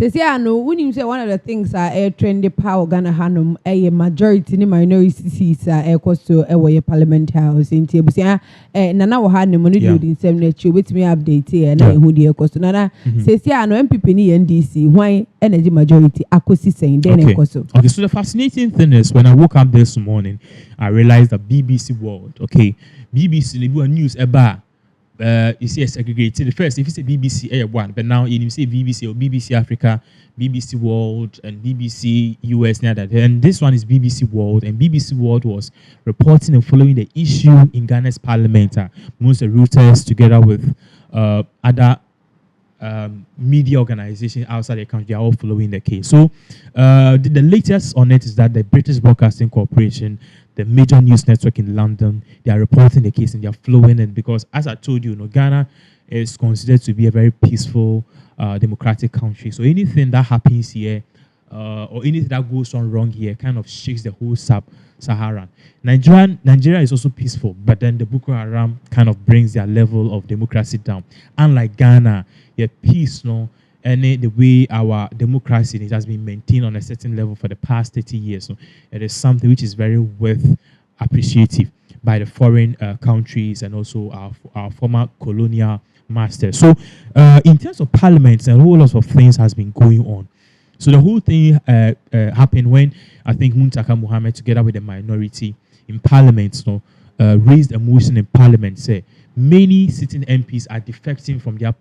Says yeah, no. When you say one of the things are air trendy power Ghana Hanum, a majority ni minority seats are air cost to a parliament house in table. Say Nana will have the money in same nature with me update here and who the cost. Nana says yeah, no MPP ni NDC. Why energy majority? Akosi saying then okay, so the fascinating thing is when I woke up this morning, I realized that BBC World, BBC news about. You see a segregated first if you say BBC one, but now you say BBC or BBC Africa, BBC World and BBC US now that, and this one is BBC World, and BBC World was reporting and following the issue in Ghana's parliament. Most of Reuters together with other media organizations outside the country, they are all following the case. So the latest on it is that the British Broadcasting Corporation, the major news network in London, they are reporting the case and they are flowing in because, as I told you, Ghana is considered to be a very peaceful, democratic country. So anything that happens here or anything that goes on wrong here kind of shakes the whole Sub-Saharan. Nigeria is also peaceful, but then the Boko Haram kind of brings their level of democracy down. Unlike Ghana, peace, and the way our democracy it has been maintained on a certain level for the past 30 years. So it is something which is very worth appreciative by the foreign countries and also our former colonial masters. So in terms of parliaments, a whole lot of things has been going on. So the whole thing happened when I think Muntaka Mohammed, together with the minority in parliament, raised a motion in parliament, say many sitting MPs are defecting from their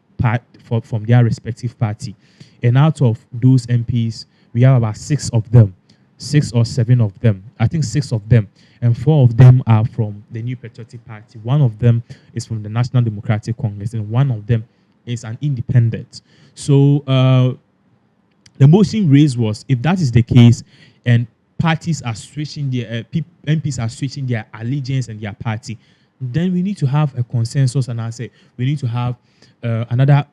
from their respective party, and out of those MPs, we have about 6 or 7 of them. I think 6 of them, and 4 of them are from the New Patriotic Party. 1 of them is from the National Democratic Congress, and 1 of them is an independent. So the motion raised was, if that is the case, and parties are switching their MPs are switching their allegiance and their party, then we need to have a consensus, and I say we need to have another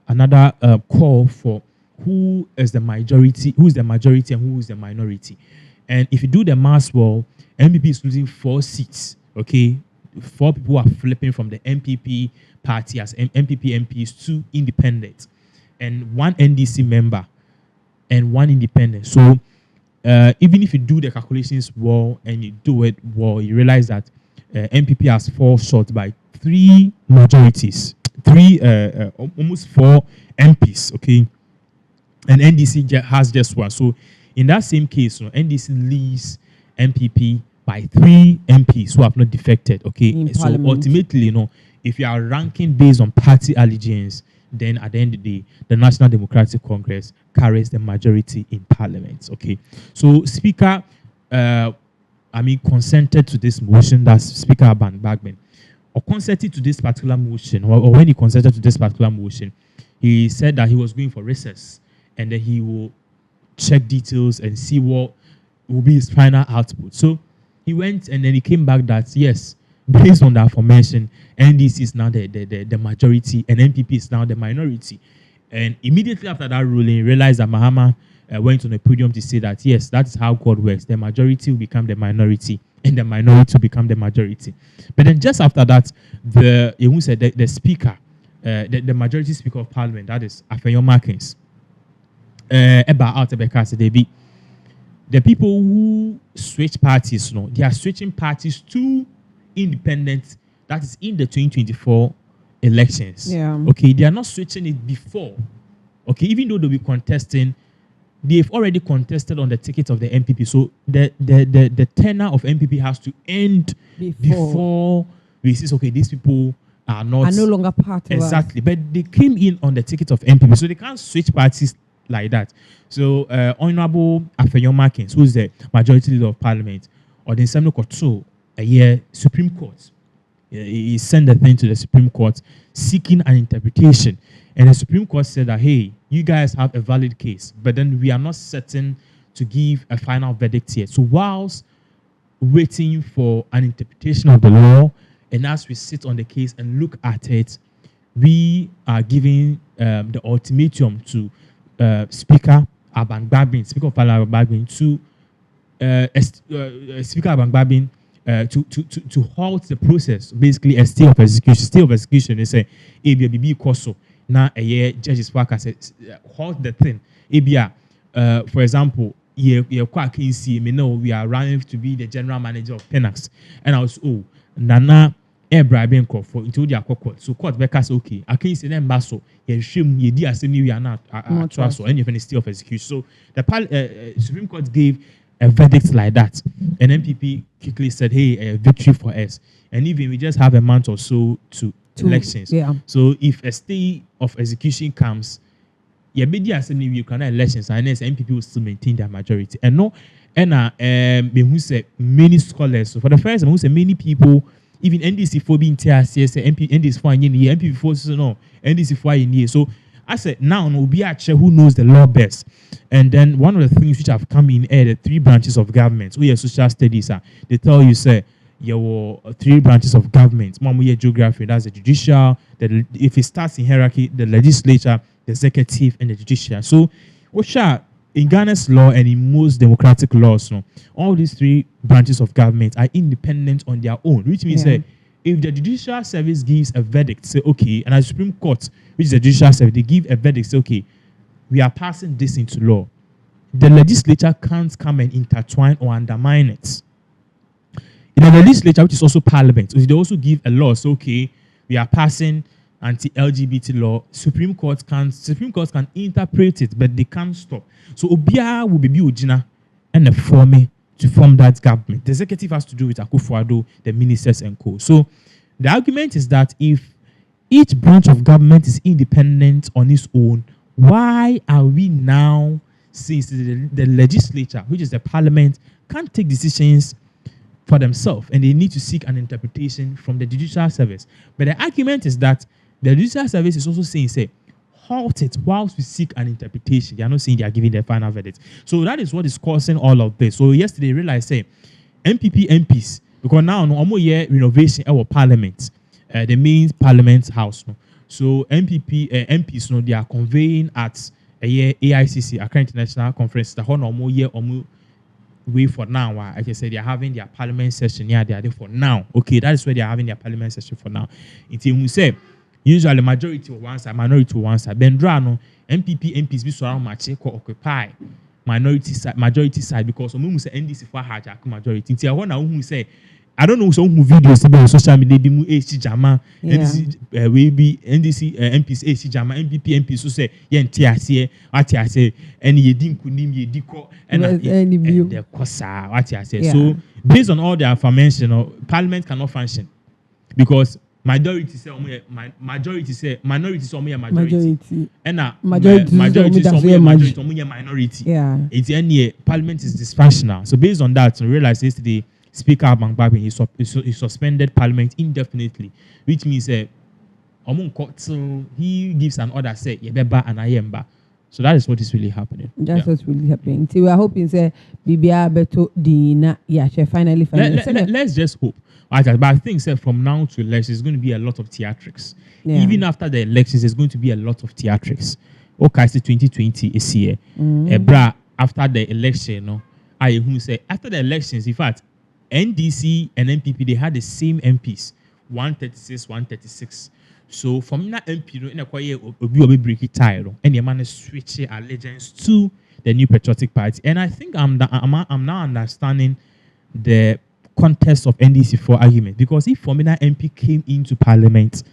call for who is the majority and who is the minority. And if you do the math well, MPP is losing 4 seats. 4 people are flipping from the MPP party as MPP MPs to independent, and 1 NDC member and 1 independent. So even if you do the calculations well and you do it well, you realize that MPP has fall short by 3 majorities, almost 4 MPs, and NDC has just 1. So in that same case, NDC leads MPP by 3 MPs who have not defected, So ultimately, if you are ranking based on party allegiance, then at the end of the day, the National Democratic Congress carries the majority in parliament, So Speaker, consented to this motion. That's Speaker Aban Bagman, or consented to this particular motion, or when he consented to this particular motion, he said that he was going for recess and then he will check details and see what will be his final output. So he went and then he came back that yes, based on the aforementioned, NDC is now the majority and MPP is now the minority. And immediately after that ruling, he realized that Mahama went on a podium to say that yes, that's how God works. The majority will become the minority, and the minority will become the majority. But then just after that, the speaker, the majority speaker of parliament, that is Afenyo Markins, the people who switch parties, they are switching parties to independent. That is in the 2024 elections. They are not switching it before. Even though they'll be contesting, they've already contested on the ticket of the MPP. So the tenure of MPP has to end before we see, these people are no longer part of exactly. But they came in on the ticket of MPP, so they can't switch parties like that. So Honorable Afenyo Markins, who is the majority leader of parliament, or the Assembly Court, a year Supreme Court, he sent the thing to the Supreme Court seeking an interpretation. And the Supreme Court said that, hey, you guys have a valid case, but then we are not certain to give a final verdict yet. So whilst waiting for an interpretation of the law, and as we sit on the case and look at it, we are giving the ultimatum to Speaker Aban Gbagban, Speaker of Parliament Aban Gbagban, to Speaker Aban Gbagban to halt the process, basically a stay of execution. Stay of execution, they say, ABB Koso. now a year judges work as hold the thing. Ebia, for example, you quite can see me know we are running to be the general manager of Penax, and I was Nana bribing for into their court. So court because okay, I can see them basso. You shame ye dear same we are not trust or any state of execution. So the Supreme Court gave a verdict like that, and MPP quickly said, "Hey, a victory for us." And even we just have a month or so to elections. Yeah. So if a state of execution comes, yeah, you can elections, and MPP will still maintain their majority. And no, and who say many scholars. So for the first time, who say many people, even NDC for being TRCS, NDC for MPP for no, NDC for year. So I said now no be a chair who knows the law best. And then one of the things which have come in the 3 branches of government. We are social studies, they tell you say there were 3 branches of government. Mom, we geography, that's the judicial. If it starts in hierarchy, the legislature, the executive, and the judicial. So, in Ghana's law and in most democratic laws, no, all these 3 branches of government are independent on their own, which means that if the judicial service gives a verdict, say okay, and the Supreme Court, which is the judicial service, they give a verdict, say okay, we are passing this into law. The legislature can't come and intertwine or undermine it. In the legislature, which is also parliament, they also give a law, so okay, we are passing anti-LGBT law. Supreme Court can interpret it, but they can't stop. So Obia will be Ujina and the forming to form that government. The executive has to do with Akufo-Addo, the ministers and co. So the argument is that if each branch of government is independent on its own, why are we now, since the legislature, which is the parliament, can't take decisions for themselves and they need to seek an interpretation from the judicial service? But the argument is that the judicial service is also saying, say, halt it whilst we seek an interpretation. They are not saying they are giving their final verdict. So that is what is causing all of this. So yesterday, realized, say, MPP MPs, because now no more year renovation our parliament, the main parliament house. No? So MPs, no, they are conveying at a year AICC, Accra International Conference, the whole normal year way for now. I can say they are having their parliament session. Yeah, they are there for now. Okay, that is where they are having their parliament session for now. Until we say usually majority on one side, minority on one side. Bendrano, MPP MPs be surround match occupy majority side because some say NDC for hijack majority. Until one who say I don't know some videos about social media be mu AC jama NDC we be NDC MPs AC jama MPP MPs so say ye ntiase atiase any ye din kunim ye diko and the kosa atiase. So based on all the affirmation, parliament cannot function because majority say minority say majority and majority minority. Yeah, it's any parliament is dysfunctional. So based on that, I realized yesterday Speaker Abang he suspended Parliament indefinitely, which means he gives an order say Yebeba and Ayemba. So that is what is really happening. That's what's really happening. So we are hoping say Bibia Beto Dina finally. Let's just hope. But I think from now to elections, there's going to be a lot of theatrics. Yeah. Even after the elections, there's going to be a lot of theatrics. Okay, so 2020 is here. After the election, I who say after the elections, in fact, NDC and MPP, they had the same MPs, 136, 136. So from that MP, in a quiet, we break it title, and the man is switching allegiance to the New Patriotic Party. And I think I'm now understanding the context of NDC for argument, because if Formina MP came into Parliament,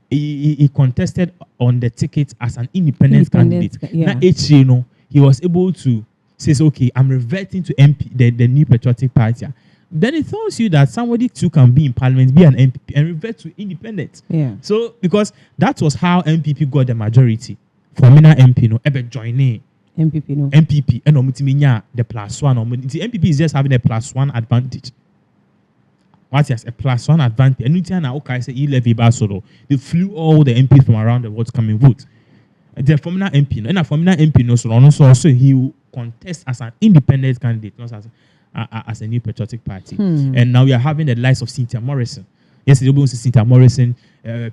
he contested on the ticket as an independent candidate. Yeah. Now, he was able to says, okay, I'm reverting to MP, the New Patriotic Party. Then it tells you that somebody too can be in Parliament, be an MPP, and revert to independent. Yeah. So, because that was how MPP got the majority. For Mina MP, ever joining MPP, and the +1. The MPP is just having a +1 advantage. What is a +1 advantage? And okay, say they flew all the MPs from around the world to come and vote. The Formula MP, and a Formula MP, so he will contest as an independent candidate, not as a New Patriotic Party. And now we are having the likes of Cynthia Morrison. Yesterday, we see Cynthia Morrison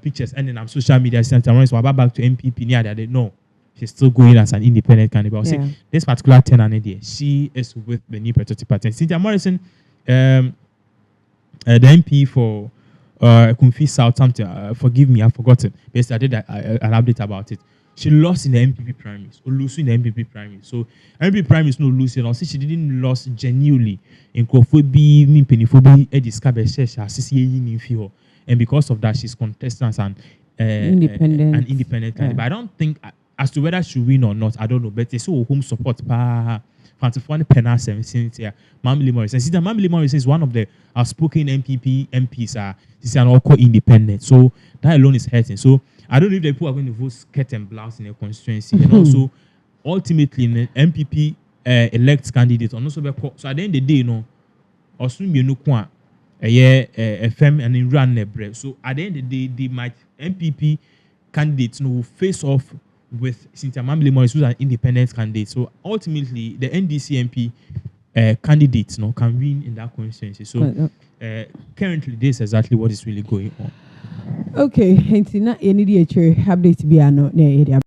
pictures, and then on social media, Cynthia Morrison was back to MPP. They know she's still going as an independent candidate. But see, this particular tenant there, she is with the New Patriotic Party. And Cynthia Morrison, the MP for Kumfi South something. Forgive me, I've forgotten. Basically, I did an update about it. She lost in the MPP primaries, or losing in the MPP primaries. So MPP primaries no losing. Or she didn't lose genuinely in Kofobi, Nimpenifobi, Ediscabe, Sisi, and because of that, she's contesting as an independent candidate. But I don't think as to whether she win or not, I don't know. But they saw home support pa. Fantifone Penasem since here, Mamily Morris. And since Mamily Morris is one of the outspoken MPP MPs, this is an all independent. So that alone is hurting. So I don't know if the people are going to vote skirt and blouse in their constituency. And also, ultimately, in the MPP elect candidate, and also, so at the end of the day, you know, also you know, a fem and in run a bread. So at the end of the day, they might MPP candidates will face off with Cynthia Mamile Morris, who's an independent candidate. So ultimately, the NDC MP candidates can win in that constituency. So currently, this is exactly what is really going on. Okay, and now you need a update to be an area.